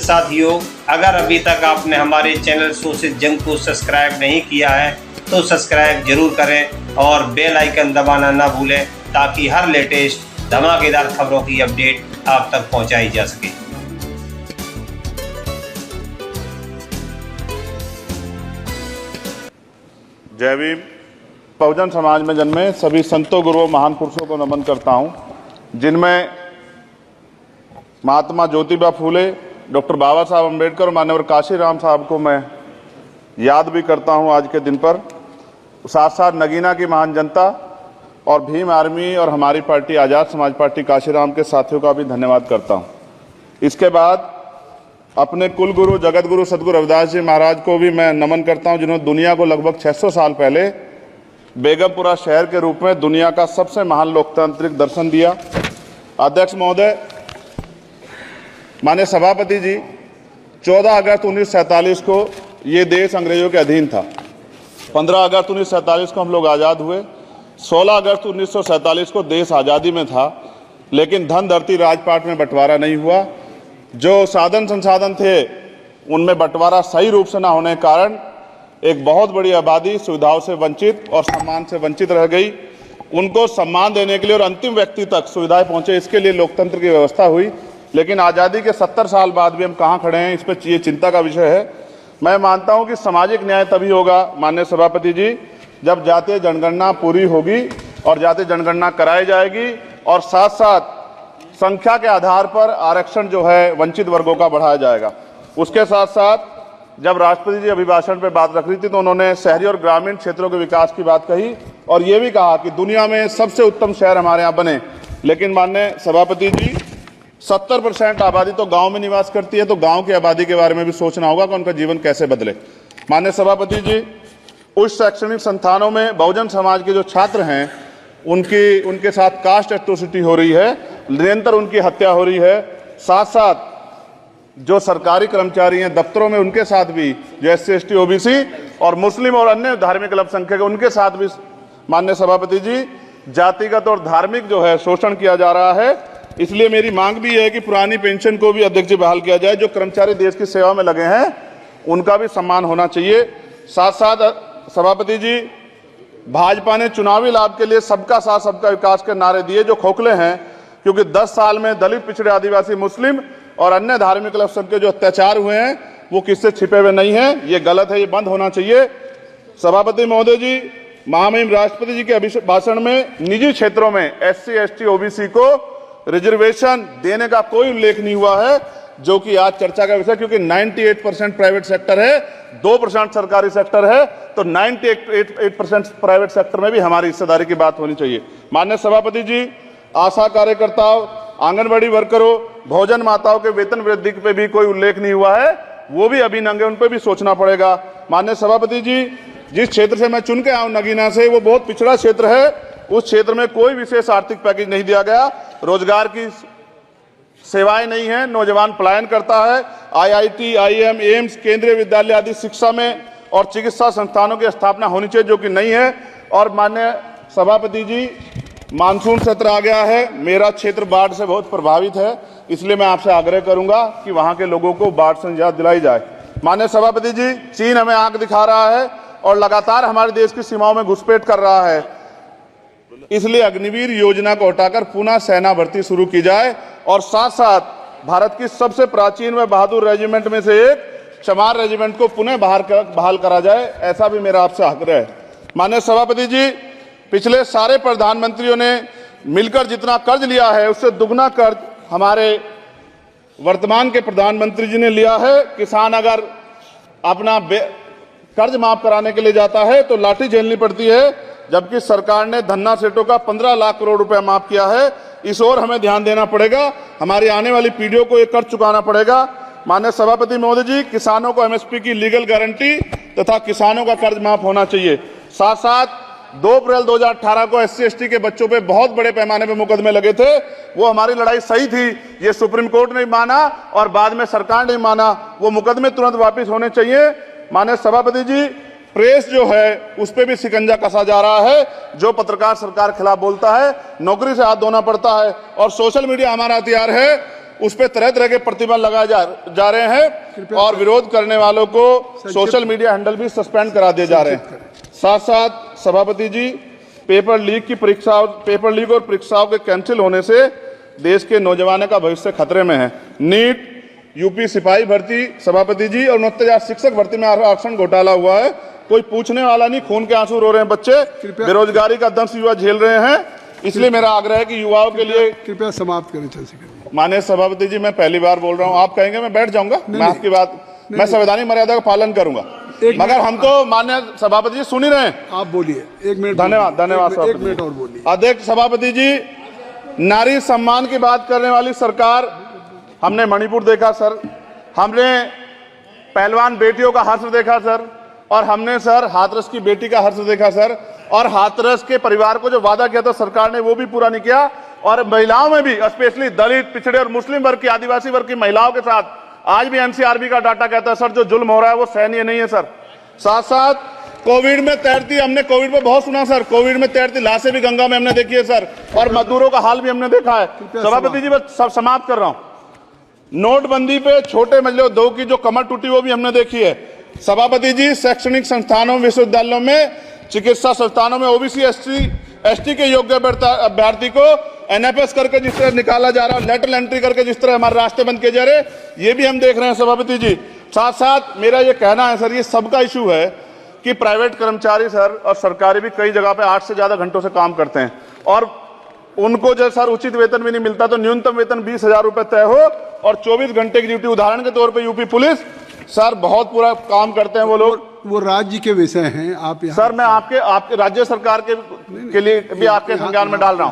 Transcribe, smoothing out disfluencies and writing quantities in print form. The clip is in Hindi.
साथियों, अगर अभी तक आपने हमारे चैनल शोषित जंग को सब्सक्राइब नहीं किया है तो सब्सक्राइब जरूर करें और बेल आइकन दबाना ना भूलें ताकि हर लेटेस्ट धमाकेदार खबरों की अपडेट आप तक पहुंचाई जा सके। जय भीम। बहुजन समाज में जन्मे सभी संतों, गुरुओं, महान पुरुषों को नमन करता हूं, जिनमें महात्मा ज्योतिबा फूले, डॉक्टर बाबा साहब अम्बेडकर और मान्यवर काशीराम साहब को मैं याद भी करता हूं आज के दिन पर। साथ साथ नगीना की महान जनता और भीम आर्मी और हमारी पार्टी आज़ाद समाज पार्टी काशीराम के साथियों का भी धन्यवाद करता हूं। इसके बाद अपने कुल गुरु जगत गुरु सदगुरु रविदास जी महाराज को भी मैं नमन करता हूं, जिन्होंने दुनिया को लगभग 600 साल पहले बेगमपुरा शहर के रूप में दुनिया का सबसे महान लोकतांत्रिक दर्शन दिया। अध्यक्ष महोदय, माननीय सभापति जी, 14 अगस्त 1947 को ये देश अंग्रेजों के अधीन था। 15 अगस्त 1947 को हम लोग आज़ाद हुए। 16 अगस्त 1947 को देश आज़ादी में था, लेकिन धन धरती राजपाट में बंटवारा नहीं हुआ। जो साधन संसाधन थे उनमें बंटवारा सही रूप से न होने के कारण एक बहुत बड़ी आबादी सुविधाओं से वंचित और सम्मान से वंचित रह गई। उनको सम्मान देने के लिए और अंतिम व्यक्ति तक सुविधाएं पहुंचे, इसके लिए लोकतंत्र की व्यवस्था हुई। लेकिन आज़ादी के 70 साल बाद भी हम कहाँ खड़े हैं, इस पर ये चिंता का विषय है। मैं मानता हूं कि सामाजिक न्याय तभी होगा माननीय सभापति जी, जब जातीय जनगणना पूरी होगी और जातीय जनगणना कराई जाएगी और साथ साथ संख्या के आधार पर आरक्षण जो है वंचित वर्गों का बढ़ाया जाएगा। उसके साथ साथ जब राष्ट्रपति जी अभिभाषण पे बात रख रही थी तो उन्होंने शहरी और ग्रामीण क्षेत्रों के विकास की बात कही और ये भी कहा कि दुनिया में सबसे उत्तम शहर हमारे यहाँ बने। लेकिन माननीय सभापति जी, 70% आबादी तो गांव में निवास करती है, तो गांव की आबादी के बारे में भी सोचना होगा कि उनका जीवन कैसे बदले। माननीय सभापति जी, उच्च शैक्षणिक संस्थानों में बहुजन समाज के जो छात्र हैं उनके साथ कास्ट एट्रोसिटी हो रही है, निरंतर उनकी हत्या हो रही है। साथ साथ जो सरकारी कर्मचारी हैं दफ्तरों में, उनके साथ भी जो SC ST OBC और मुस्लिम और अन्य धार्मिक अल्पसंख्यक, उनके साथ भी माननीय सभापति जी जातिगत और धार्मिक जो है शोषण किया जा रहा है। इसलिए मेरी मांग भी है कि पुरानी पेंशन को भी अध्यक्ष जी बहाल किया जाए। जो कर्मचारी देश की सेवा में लगे हैं उनका भी सम्मान होना चाहिए। साथ साथ सभापति जी, भाजपा ने चुनावी लाभ के लिए सबका साथ सबका विकास के नारे दिए जो खोखले हैं, क्योंकि 10 साल में दलित, पिछड़े, आदिवासी, मुस्लिम और अन्य धार्मिक अल्पसंख्यक जो अत्याचार हुए हैं वो किससे छिपे हुए नहीं हैं। ये गलत है, ये बंद होना चाहिए। सभापति महोदय जी, महामहिम राष्ट्रपति जी के भाषण में निजी क्षेत्रों में SC ST OBC को रिजर्वेशन देने का कोई उल्लेख नहीं हुआ है, जो कि आज चर्चा का विषय, क्योंकि 98% प्राइवेट सेक्टर है, 2% सरकारी सेक्टर है, तो 98% प्राइवेट सेक्टर में भी हमारी हिस्सेदारी की बात होनी चाहिए। माननीय सभापति जी, आशा कार्यकर्ताओं, आंगनबाड़ी वर्करों, भोजन माताओं के वेतन वृद्धि पे भी कोई उल्लेख नहीं हुआ है, वो भी अभी नंगे, उन पर भी सोचना पड़ेगा। माननीय सभापति जी, जिस क्षेत्र से मैं चुन के आऊं नगीना से, वो बहुत पिछड़ा क्षेत्र है। उस क्षेत्र में कोई विशेष आर्थिक पैकेज नहीं दिया गया, रोजगार की सेवाएं नहीं है, नौजवान पलायन करता है। IIT, IIM, एम्स, केंद्रीय विद्यालय आदि शिक्षा में और चिकित्सा संस्थानों की स्थापना होनी चाहिए, जो कि नहीं है। और माननीय सभापति जी, मानसून सत्र आ गया है, मेरा क्षेत्र बाढ़ से बहुत प्रभावित है, इसलिए मैं आपसे आग्रह करूंगा कि वहां के लोगों को बाढ़ से निजात दिलाई जाए। माननीय सभापति जी, चीन हमें आंख दिखा रहा है और लगातार हमारे देश की सीमाओं में घुसपैठ कर रहा है, इसलिए अग्निवीर योजना को हटाकर पुनः सेना भर्ती शुरू की जाए और साथ साथ भारत की सबसे प्राचीन व बहादुर रेजिमेंट में से एक चमार रेजिमेंट को पुनः बहाल करा जाए, ऐसा भी मेरा आपसे आग्रह है। माननीय सभापति जी, पिछले सारे प्रधानमंत्रियों ने मिलकर जितना कर्ज लिया है उससे दुगना कर्ज हमारे वर्तमान के प्रधानमंत्री जी ने लिया है। किसान अगर अपना कर्ज माफ कराने के लिए जाता है तो लाठी झेलनी पड़ती है, जबकि सरकार ने धन्ना सेठों का 15 लाख करोड़ रुपया माफ किया है। इस ओर हमें ध्यान देना पड़ेगा, हमारी आने वाली पीढ़ियों को ये कर्ज चुकाना पड़ेगा। माननीय सभापति महोदय जी, किसानों को MSP की लीगल गारंटी तथा किसानों का कर्ज माफ होना चाहिए। साथ साथ 2 अप्रैल 2018 को SC ST के बच्चों पे बहुत बड़े पैमाने पे मुकदमे लगे थे, वो हमारी लड़ाई सही थी, ये सुप्रीम कोर्ट ने माना और बाद में सरकार ने माना, वो मुकदमे तुरंत वापस होने चाहिए। माननीय सभापति जी, प्रेस जो है उस पर भी शिकंजा कसा जा रहा है, जो पत्रकार सरकार खिलाफ बोलता है नौकरी से हाथ धोना पड़ता है। और सोशल मीडिया हमारा हथियार है, उस पर तरह तरह के प्रतिबंध लगाए जा रहे हैं और विरोध करने वालों को सोशल मीडिया हैंडल भी सस्पेंड करा दिए जा रहे हैं। साथ साथ सभापति जी, पेपर लीक और परीक्षाओं के कैंसिल होने से देश के नौजवानों का भविष्य खतरे में है। नीट, यूपी सिपाही भर्ती सभापति जी और 69,000 शिक्षक भर्ती में आरक्षण घोटाला हुआ है, कोई पूछने वाला नहीं, खून के आंसू रो रहे हैं बच्चे, बेरोजगारी का दंश युवा झेल रहे हैं। इसलिए मेरा आग्रह है कि युवाओं के लिए कृपया समाप्त करें चंद्रशेखर। माननीय सभापति जी, मैं पहली बार बोल रहा हूं, आप कहेंगे मैं बैठ जाऊंगा, मैं आपकी बात, मैं संवैधानिक मर्यादा का पालन करूंगा, मगर हम तो माननीय सभापति जी सुन ही रहे हैं। आप बोलिए, 1 मिनट। धन्यवाद, धन्यवाद। 1 मिनट और बोलिए। अध्यक्ष सभापति जी, नारी सम्मान की बात करने वाली सरकार, हमने मणिपुर देखा सर, हमने पहलवान बेटियों का हर्ष देखा सर, और हमने सर हाथरस की बेटी का हर्ष देखा सर, और हाथरस के परिवार को जो वादा किया था सरकार ने वो भी पूरा नहीं किया। और महिलाओं में भी, स्पेशली दलित, पिछड़े और मुस्लिम वर्ग की, आदिवासी वर्ग की महिलाओं के साथ आज भी एनसीआरबी का डाटा कहता है सर जो जुल्म हो रहा है वो सहनीय नहीं है सर। साथ साथ कोविड में तैरती, हमने कोविड में बहुत सुना सर, कोविड में तैरती लाशें भी गंगा में हमने देखी है सर, और मजदूरों का हाल भी हमने देखा है। सभापति जी, बस सब समाप्त कर रहा हूं। नोटबंदी पे छोटे मजले उद्योग की जो कमर टूटी वो भी हमने देखी है। सभापति जी, शैक्षणिक संस्थानों, विश्वविद्यालयों में, चिकित्सा संस्थानों में ओबीसी एसटी के योग्य अभ्यर्थी को एनएफएस करके जिस तरह निकाला जा रहा है, लेटरल एंट्री करके जिस तरह हमारे रास्ते बंद किए जा रहे, ये भी हम देख रहे हैं सभापति जी। साथ साथ मेरा ये कहना है सर, ये सबका इशू है कि प्राइवेट कर्मचारी सर और सरकारी भी कई जगह पे 8 से ज्यादा घंटों से काम करते हैं और उनको जो सर उचित वेतन भी नहीं मिलता, तो न्यूनतम वेतन 20,000 रुपए तय हो और 24 घंटे की ड्यूटी। उदाहरण के तौर पे यूपी पुलिस सर बहुत पूरा काम करते हैं वो लोग, वो राज्य के विषय हैं। आप सर मैं आपके राज्य सरकार के लिए भी आपके संज्ञान में डाल रहा हूं।